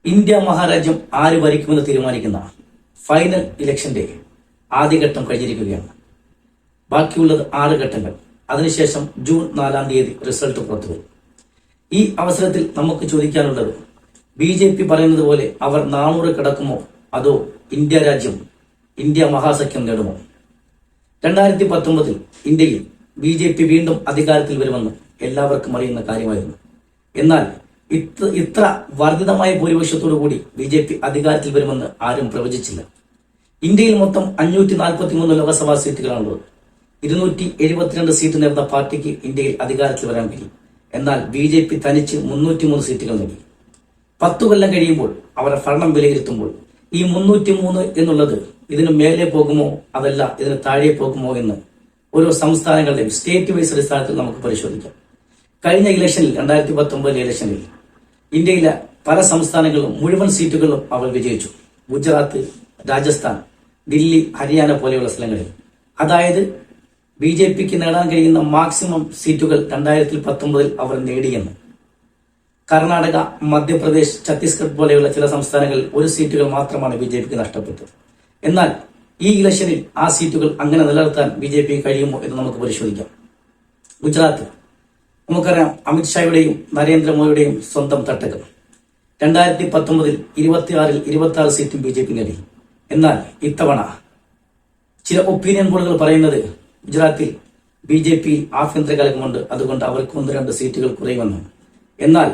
India മഹാരാജ്യം ആര് ഭരിക്കുമെന്ന് തീരുമാനിക്കുന്ന final ഇലക്ഷന്റെ ആദ്യഘട്ടം കഴിഞ്ഞിരിക്കുകയാണ്. ബാക്കിയുള്ളത് 6 ഘട്ടങ്ങൾ. അതിനുശേഷം ജൂൺ 4-ാം തീയതി റിസൾട്ട് പുറത്തുവരും. ഈ അവസരത്തിൽ നമുക്ക് ചോദിക്കാനുള്ളത്, BJP പറയുന്നത് പോലെ അവർ 400 കടക്കുമോ അതോ ഇന്ത്യ രാജ്യം, ഇന്ത്യ മഹാസഖ്യം നേടുമോ? 2019 ഇന്ത്യയിൽ BJP വീണ്ടും അധികാരത്തിൽ വരുമെന്ന് എല്ലാവർക്കും അറിയുന്ന കാര്യമായിരുന്നു. എന്നാൽ ഇത്ര വർദ്ധിതമായ ഭൂരിപക്ഷത്തോടുകൂടി BJP അധികാരത്തിൽ വരുമെന്ന് ആരും പ്രവചിച്ചില്ല. ഇന്ത്യയിൽ മൊത്തം 543 ലോക്സഭാ സീറ്റുകളാണുള്ളത്. 272 സീറ്റ് നേടുന്ന പാർട്ടിക്ക് ഇന്ത്യയിൽ അധികാരത്തിൽ വരാൻ കഴിയും. എന്നാൽ BJP തനിച്ച് 303 സീറ്റുകൾ നേടി. 10 കൊല്ലം കഴിയുമ്പോൾ അവരുടെ ഭരണം വിലയിരുത്തുമ്പോൾ ഈ 303 എന്നുള്ളത് ഇതിന് മേലെ പോകുമോ അതല്ല ഇതിന് താഴെ പോകുമോ എന്ന് ഓരോ സംസ്ഥാനങ്ങളുടെയും സ്റ്റേറ്റ് വൈസ് അടിസ്ഥാനത്തിൽ നമുക്ക് പരിശോധിക്കാം. കഴിഞ്ഞ ഇലക്ഷനിൽ 2019 ഇലക്ഷനിൽ ഇന്ത്യയിലെ പല സംസ്ഥാനങ്ങളിലും മുഴുവൻ സീറ്റുകളിലും അവർ വിജയിച്ചു. ഗുജറാത്ത്, രാജസ്ഥാൻ, ദില്ലി, ഹരിയാന പോലെയുള്ള സ്ഥലങ്ങളിൽ. അതായത് BJPക്ക് നേടാൻ കഴിയുന്ന മാക്സിമം സീറ്റുകൾ 2019 അവർ നേടിയെന്ന്. കർണാടക, മധ്യപ്രദേശ്, ഛത്തീസ്ഗഡ് പോലെയുള്ള ചില സംസ്ഥാനങ്ങളിൽ 1 സീറ്റുകൾ മാത്രമാണ് BJPക്ക് നഷ്ടപ്പെട്ടത്. എന്നാൽ ഈ ഇലക്ഷനിൽ ആ സീറ്റുകൾ അങ്ങനെ നിലനിർത്താൻ BJPക്ക് കഴിയുമോ എന്ന് നമുക്ക് പരിശോധിക്കാം. ഗുജറാത്ത് നമുക്കറിയാം, അമിത്ഷായുടെയും നരേന്ദ്രമോദിയുടെയും സ്വന്തം തട്ടകം. 2019 26 സീറ്റും BJP നേടി. എന്നാൽ ഇത്തവണ ചില ഒപ്പീനിയൻ പോളുകൾ പറയുന്നത് ഗുജറാത്തിൽ BJP ആഭ്യന്തര കലക്കമുണ്ട്, അതുകൊണ്ട് അവർക്ക് 1-2 സീറ്റുകൾ കുറയുമെന്ന്. എന്നാൽ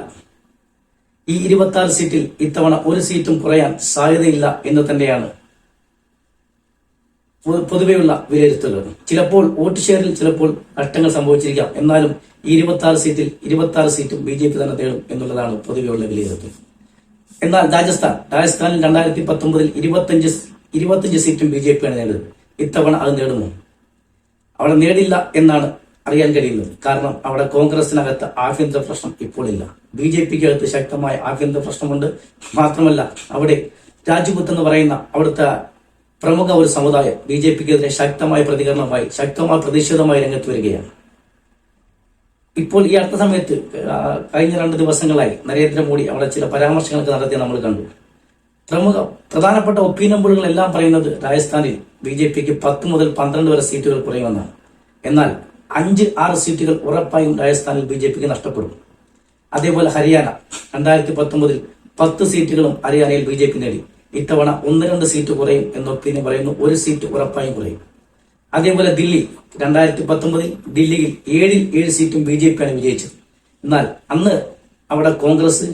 ഈ 26 സീറ്റിൽ ഇത്തവണ 1 സീറ്റും കുറയാൻ സാധ്യതയില്ല എന്ന് തന്നെയാണ് പൊതുവെയുള്ള വിലയിരുത്തലുകൾ. ചിലപ്പോൾ വോട്ട് ഷെയറിൽ ചിലപ്പോൾ നഷ്ടങ്ങൾ സംഭവിച്ചിരിക്കാം. എന്നാലും ഈ 26 സീറ്റും BJP തന്നെ നേടും എന്നുള്ളതാണ് പൊതുവെയുള്ള വിലയിരുത്തൽ. എന്നാൽ രാജസ്ഥാനിൽ 2019 25 സീറ്റും BJP ആണ് നേടുന്നത്. ഇത്തവണ അത് നേടുമോ? അവിടെ നേടില്ല എന്നാണ് അറിയാൻ കഴിയുന്നത്. കാരണം അവിടെ കോൺഗ്രസിനകത്ത് ആഭ്യന്തര പ്രശ്നം ഇപ്പോൾ ഇല്ല. BJPക്ക് അകത്ത് ശക്തമായ ആഭ്യന്തര പ്രശ്നമുണ്ട്. മാത്രമല്ല അവിടെ രാജ്പുത്ത് എന്ന് പറയുന്ന അവിടുത്തെ പ്രമുഖ ഒരു സമുദായം BJPക്കെതിരെ ശക്തമായ പ്രതികരണമായി, ശക്തമായ പ്രതിഷേധമായി രംഗത്ത് വരികയാണ്. ഇപ്പോൾ ഈ അടുത്ത സമയത്ത് കഴിഞ്ഞ 2 ദിവസങ്ങളായി നരേന്ദ്രമോദി അവിടെ ചില പരാമർശങ്ങളൊക്കെ നടത്തി നമ്മൾ കണ്ടു. പ്രധാനപ്പെട്ട ഒപ്പീനിയൻ പോളുകളെല്ലാം പറയുന്നത് രാജസ്ഥാനിൽ BJPക്ക് 10 മുതൽ 12 വരെ സീറ്റുകൾ കുറയുമെന്നാണ്. എന്നാൽ 5-6 സീറ്റുകൾ ഉറപ്പായും രാജസ്ഥാനിൽ BJPക്ക് നഷ്ടപ്പെടും. അതേപോലെ ഹരിയാന 2019 10 സീറ്റുകളും ഹരിയാനയിൽ BJP നേടി. ഇത്തവണ 1-2 സീറ്റ് കുറയും എന്ന് ഒപ്പീനിയൻ പറയുന്നു. 1 സീറ്റ് ഉറപ്പായും കുറയും. അതേപോലെ ദില്ലി 2019 ദില്ലിയിൽ 7 സീറ്റും BJP ആണ് വിജയിച്ചത്. എന്നാൽ അന്ന് അവിടെ കോൺഗ്രസ്,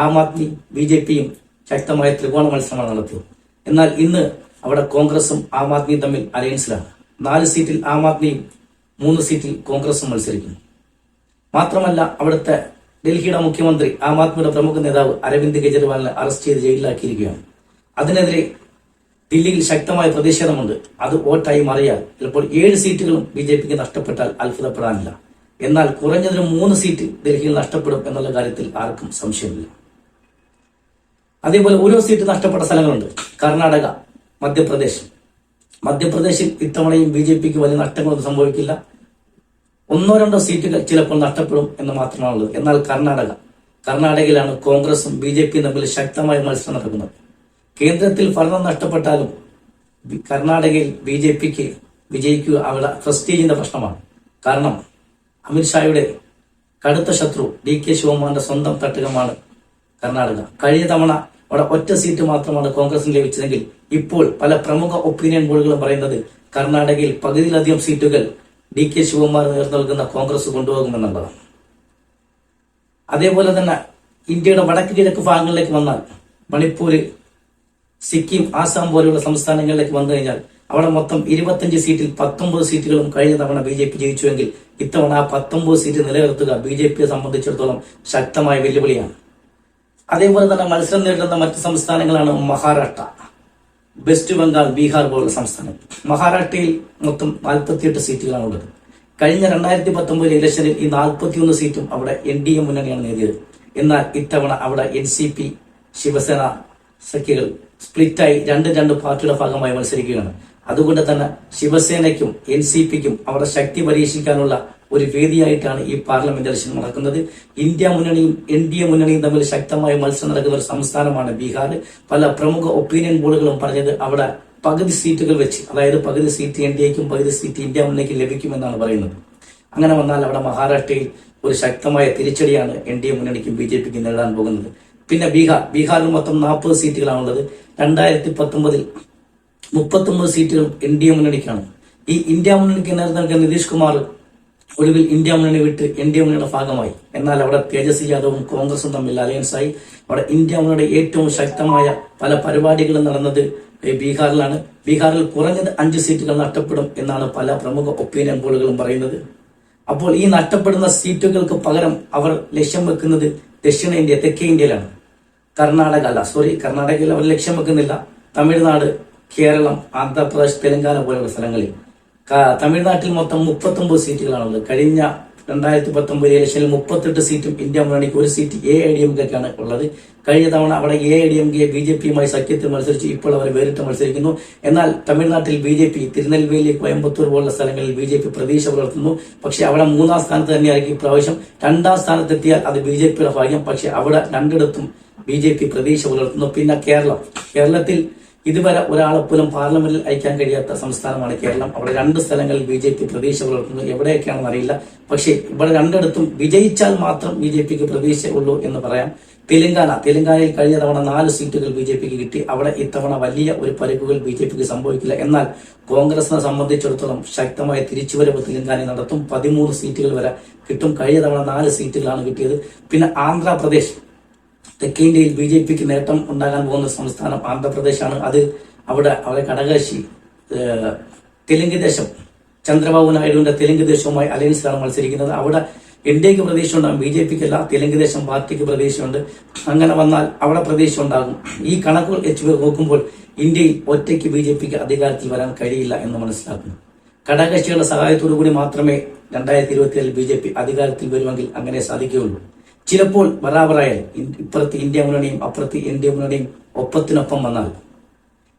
ആം ആദ്മി, BJPയും ശക്തമായ ത്രികോണ മത്സരമാണ് നടത്തിയത്. എന്നാൽ ഇന്ന് അവിടെ കോൺഗ്രസും ആം ആദ്മിയും തമ്മിൽ അലയൻസിലാണ്. 4 സീറ്റിൽ ആം ആദ്മിയും 3 സീറ്റിൽ കോൺഗ്രസും മത്സരിക്കുന്നു. മാത്രമല്ല അവിടുത്തെ ഡൽഹിയുടെ മുഖ്യമന്ത്രി ആം ആദ്മിയുടെ പ്രമുഖ നേതാവ് അരവിന്ദ് കെജ്രിവാളിനെ അറസ്റ്റ് ചെയ്ത് ജയിലിലാക്കിയിരിക്കുകയാണ്. അതിനെതിരെ ദില്ലിയിൽ ശക്തമായ പ്രതിഷേധമുണ്ട്. അത് വോട്ടായി മാറിയാൽ ചിലപ്പോൾ 7 സീറ്റുകളും BJPക്ക് നഷ്ടപ്പെട്ടാൽ അത്ഭുതപ്പെടാനില്ല. എന്നാൽ കുറഞ്ഞതിന് 3 സീറ്റ് ഡൽഹിയിൽ നഷ്ടപ്പെടും എന്നുള്ള കാര്യത്തിൽ ആർക്കും സംശയമില്ല. അതേപോലെ ഓരോ സീറ്റ് നഷ്ടപ്പെട്ട സ്ഥലങ്ങളുണ്ട്. കർണാടക, മധ്യപ്രദേശിൽ ഇത്തവണയും BJPക്ക് വലിയ നഷ്ടങ്ങളൊന്നും സംഭവിക്കില്ല. 1-2 സീറ്റുകൾ ചിലപ്പോൾ നഷ്ടപ്പെടും എന്ന് മാത്രമാണുള്ളത്. എന്നാൽ കർണാടകയിലാണ് കോൺഗ്രസും BJPയും തമ്മിൽ ശക്തമായ മത്സരം നടക്കുന്നത്. കേന്ദ്രത്തിൽ ഭരണം നഷ്ടപ്പെട്ടാലും കർണാടകയിൽ BJPക്ക് വിജയിക്കുക അവിടെ പ്രസ്റ്റീജിന്റെ പ്രശ്നമാണ്. കാരണം അമിത്ഷായുടെ കടുത്ത ശത്രു DK ശിവകുമാറിന്റെ സ്വന്തം തട്ടകമാണ് കർണാടക. കഴിഞ്ഞ തവണ അവിടെ 1 സീറ്റ് മാത്രമാണ് കോൺഗ്രസിന് ലഭിച്ചതെങ്കിൽ ഇപ്പോൾ പല പ്രമുഖ ഒപ്പീനിയൻ പോളുകളും പറയുന്നത് കർണാടകയിൽ പകുതിയിലധികം സീറ്റുകൾ DK ശിവകുമാർ നേതൃത്വം നൽകുന്ന കോൺഗ്രസ് കൊണ്ടുപോകുമെന്നുള്ളതാണ്. അതേപോലെ തന്നെ ഇന്ത്യയുടെ വടക്ക് കിഴക്ക് ഭാഗങ്ങളിലേക്ക് വന്നാൽ മണിപ്പൂര്, സിക്കിം, ആസാം പോലെയുള്ള സംസ്ഥാനങ്ങളിലേക്ക് വന്നു കഴിഞ്ഞാൽ അവിടെ മൊത്തം 25 സീറ്റിൽ 19 സീറ്റുകളും കഴിഞ്ഞ തവണ BJP ജയിച്ചുവെങ്കിൽ ഇത്തവണ ആ 19 സീറ്റ് നിലനിർത്തുക BJPയെ സംബന്ധിച്ചിടത്തോളം ശക്തമായ വെല്ലുവിളിയാണ്. അതേപോലെ തന്നെ മത്സരം നേരിടുന്ന മറ്റ് സംസ്ഥാനങ്ങളാണ് മഹാരാഷ്ട്ര, വെസ്റ്റ് ബംഗാൾ, ബീഹാർ പോലുള്ള സംസ്ഥാനങ്ങൾ. മഹാരാഷ്ട്രയിൽ മൊത്തം 48 സീറ്റുകളാണ് ഉള്ളത്. കഴിഞ്ഞ 2019 ഇലക്ഷനിൽ ഈ 41 സീറ്റും അവിടെ NDA മുന്നണിയാണ് നേടിയത്. എന്നാൽ ഇത്തവണ അവിടെ NCP, ശിവസേന സഖ്യകൾ സ്പ്ലിറ്റായി 2 പാർട്ടിയുടെ ഭാഗമായി മത്സരിക്കുകയാണ്. അതുകൊണ്ട് തന്നെ ശിവസേനയ്ക്കും NCPക്കും അവരുടെ ശക്തി പരീക്ഷിക്കാനുള്ള ഒരു വേദിയായിട്ടാണ് ഈ പാർലമെന്റ് ഇലക്ഷൻ നടക്കുന്നത്. ഇന്ത്യ മുന്നണിയും NDA മുന്നണിയും തമ്മിൽ ശക്തമായ മത്സരം നടക്കുന്ന ഒരു സംസ്ഥാനമാണ് ബീഹാർ. പല പ്രമുഖ ഒപ്പീനിയൻ പോളുകളും പറഞ്ഞത് അവിടെ പകുതി സീറ്റുകൾ വെച്ച്, അതായത് പകുതി സീറ്റ് NDAക്കും പകുതി സീറ്റ് ഇന്ത്യ മുന്നണിക്കും ലഭിക്കുമെന്നാണ് പറയുന്നത്. അങ്ങനെ വന്നാൽ അവിടെ മഹാരാഷ്ട്രയിൽ ഒരു ശക്തമായ തിരിച്ചടിയാണ് NDA മുന്നണിക്കും BJPക്കും നേരിടാൻ പോകുന്നത്. പിന്നെ ബീഹാറിൽ മൊത്തം 40 സീറ്റുകളാണുള്ളത്. 2019 39 സീറ്റുകൾ NDA മുന്നണിക്കാണ്. ഈ ഇന്ത്യ മുന്നണിക്ക് നേതൃത്വം നൽകിയ നിതീഷ് കുമാർ ഒടുവിൽ ഇന്ത്യ മുന്നണി വിട്ട് NDA മുന്നണിയുടെ ഭാഗമായി. എന്നാൽ അവിടെ തേജസ്വി യാദവും കോൺഗ്രസും തമ്മിൽ അലയൻസായി. അവിടെ ഇന്ത്യ മുന്നണിയുടെ ഏറ്റവും ശക്തമായ പല പരിപാടികളും നടന്നത് ബീഹാറിലാണ്. ബീഹാറിൽ കുറഞ്ഞത് 5 സീറ്റുകൾ നഷ്ടപ്പെടും എന്നാണ് പല പ്രമുഖ ഒപ്പീനിയൻ പോളുകളും പറയുന്നത്. അപ്പോൾ ഈ നഷ്ടപ്പെടുന്ന സീറ്റുകൾക്ക് പകരം അവർ ലക്ഷ്യം വെക്കുന്നത് ദക്ഷിണേന്ത്യ, തെക്കേ ഇന്ത്യയിലാണ്. കർണാടകയിൽ അവർ ലക്ഷ്യം വെക്കുന്നില്ല. തമിഴ്നാട്, കേരളം, ആന്ധ്രാപ്രദേശ്, തെലങ്കാന പോലെയുള്ള സ്ഥലങ്ങളിൽ. തമിഴ്നാട്ടിൽ മൊത്തം 39 സീറ്റുകളാണുള്ളത്. കഴിഞ്ഞ 2019 ഇലക്ഷനിൽ 38 സീറ്റും ഇന്ത്യ മുന്നണിക്ക് 1 സീറ്റ് AIADMKക്കാണ് ഉള്ളത്. കഴിഞ്ഞ തവണ അവിടെ AIADMK BJPയുമായി സഖ്യത്തിൽ മത്സരിച്ചു. ഇപ്പോൾ അവർ വേറിട്ട് മത്സരിക്കുന്നു. എന്നാൽ തമിഴ്നാട്ടിൽ BJP തിരുനെൽവേലി, കോയമ്പത്തൂർ പോലുള്ള സ്ഥലങ്ങളിൽ BJP പ്രതീക്ഷ പുലർത്തുന്നു. പക്ഷെ അവിടെ 3ാം സ്ഥാനത്ത് തന്നെയായിരിക്കും ഇപ്രാവശ്യം. 2ാം സ്ഥാനത്തെത്തിയാൽ അത് BJPയുടെ ഭാഗ്യം. പക്ഷെ അവിടെ രണ്ടിടത്തും BJP പ്രതീക്ഷ പുലർത്തുന്നു. പിന്നെ കേരളത്തിൽ ഇതുവരെ ഒരാളെ പോലും പാർലമെന്റിൽ അയക്കാൻ കഴിയാത്ത സംസ്ഥാനമാണ് കേരളം. അവിടെ 2 സ്ഥലങ്ങളിൽ BJP പ്രതീക്ഷ പുലർത്തുന്നു. എവിടെയൊക്കെയാണെന്ന് അറിയില്ല. പക്ഷേ ഇവിടെ രണ്ടിടത്തും വിജയിച്ചാൽ മാത്രം BJPക്ക് പ്രതീക്ഷ ഉള്ളൂ എന്ന് പറയാം. തെലങ്കാനയിൽ കഴിഞ്ഞ തവണ 4 സീറ്റുകൾ BJPക്ക് കിട്ടി. അവിടെ ഇത്തവണ വലിയ ഒരു പരിക്കുകൾ BJPക്ക് സംഭവിക്കില്ല. എന്നാൽ കോൺഗ്രസിനെ സംബന്ധിച്ചിടത്തോളം ശക്തമായ തിരിച്ചുവരവ് തെലങ്കാനയിൽ നടത്തും. 13 സീറ്റുകൾ വരെ കിട്ടും. കഴിഞ്ഞ തവണ 4 സീറ്റുകളാണ് കിട്ടിയത്. പിന്നെ ആന്ധ്രാപ്രദേശ്, തെക്കേ ഇന്ത്യയിൽ BJPക്ക് നേട്ടം ഉണ്ടാകാൻ പോകുന്ന സംസ്ഥാനം ആന്ധ്രാപ്രദേശാണ്. അവിടെ ഘടകകക്ഷി തെലുങ്ക് ദേശം, ചന്ദ്രബാബു നായിഡുവിന്റെ തെലുങ്ക് ദേശവുമായി അലയൻസിലാണ് മത്സരിക്കുന്നത്. അവിടെ NDAക്ക് പ്രതീക്ഷ ഉണ്ടാകും, BJPക്കല്ല. തെലുങ്ക് ദേശം പാർട്ടിക്ക് പ്രതീക്ഷയുണ്ട്. അങ്ങനെ വന്നാൽ അവിടെ പ്രതീക്ഷ ഉണ്ടാകും. ഈ കണക്കുകൾ വെച്ച് നോക്കുമ്പോൾ ഇന്ത്യയിൽ ഒറ്റയ്ക്ക് BJPക്ക് അധികാരത്തിൽ വരാൻ കഴിയില്ല എന്ന് മനസ്സിലാക്കുന്നു. ഘടകകക്ഷികളുടെ സഹായത്തോടു കൂടി മാത്രമേ 2027 BJP അധികാരത്തിൽ വരുമെങ്കിൽ അങ്ങനെ സാധിക്കുകയുള്ളൂ. ചിലപ്പോൾ ബറാബറായാൽ ഇപ്പുറത്ത് ഇന്ത്യ മുന്നണിയും അപ്പുറത്ത് NDA മുന്നണിയും ഒപ്പത്തിനൊപ്പം വന്നാൽ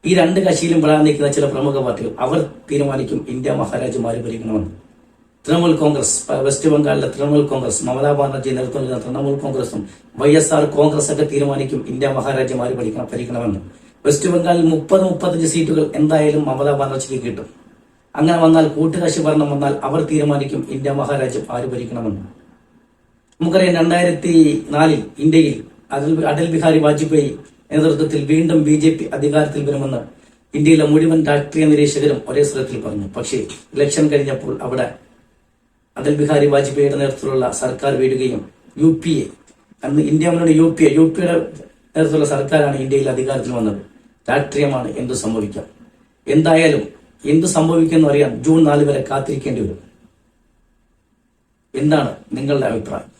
ഈ 2 കക്ഷിയിലും പെടാൻ നിൽക്കുന്ന ചില പ്രമുഖ പാർട്ടികൾ അവർ തീരുമാനിക്കും ഇന്ത്യ മഹാരാജ്യമാര് ഭരിക്കണമെന്ന്. തൃണമൂൽ കോൺഗ്രസ്, വെസ്റ്റ് ബംഗാളിലെ തൃണമൂൽ കോൺഗ്രസ്, മമതാ ബാനർജി നേതൃത്വം നൽകുന്ന തൃണമൂൽ കോൺഗ്രസും YSR കോൺഗ്രസ് ഒക്കെ തീരുമാനിക്കും ഇന്ത്യ മഹാരാജ്യമാര് ഭരിക്കണമെന്ന്. വെസ്റ്റ് ബംഗാളിൽ 30-35 സീറ്റുകൾ എന്തായാലും മമതാ ബാനർജിക്ക് കിട്ടും. അങ്ങനെ വന്നാൽ കൂട്ടുകക്ഷി ഭരണം വന്നാൽ അവർ തീരുമാനിക്കും ഇന്ത്യ മഹാരാജ്യം ആര് ഭരിക്കണമെന്ന്. നമുക്കറിയാം 2004 ഇന്ത്യയിൽ അടൽ ബിഹാരി വാജ്പേയി നേതൃത്വത്തിൽ വീണ്ടും BJP അധികാരത്തിൽ വരുമെന്ന് ഇന്ത്യയിലെ മുഴുവൻ രാഷ്ട്രീയ നിരീക്ഷകരും ഒരേ സ്വരത്തിൽ പറഞ്ഞു. പക്ഷേ ഇലക്ഷൻ കഴിഞ്ഞപ്പോൾ അവിടെ അടൽ ബിഹാരി വാജ്പേയിയുടെ നേതൃത്വത്തിലുള്ള സർക്കാർ വീഴുകയും UPA, അന്ന് ഇന്ത്യ മുന്നണി UPയുടെ നേതൃത്വത്തിലുള്ള സർക്കാരാണ് ഇന്ത്യയിൽ അധികാരത്തിൽ വന്നത്. രാഷ്ട്രീയമാണ്, എന്തു സംഭവിക്കാം. എന്തായാലും എന്തു സംഭവിക്കുമെന്ന് അറിയാൻ ജൂൺ 4 വരെ കാത്തിരിക്കേണ്ടി വരും. എന്താണ് നിങ്ങളുടെ അഭിപ്രായം?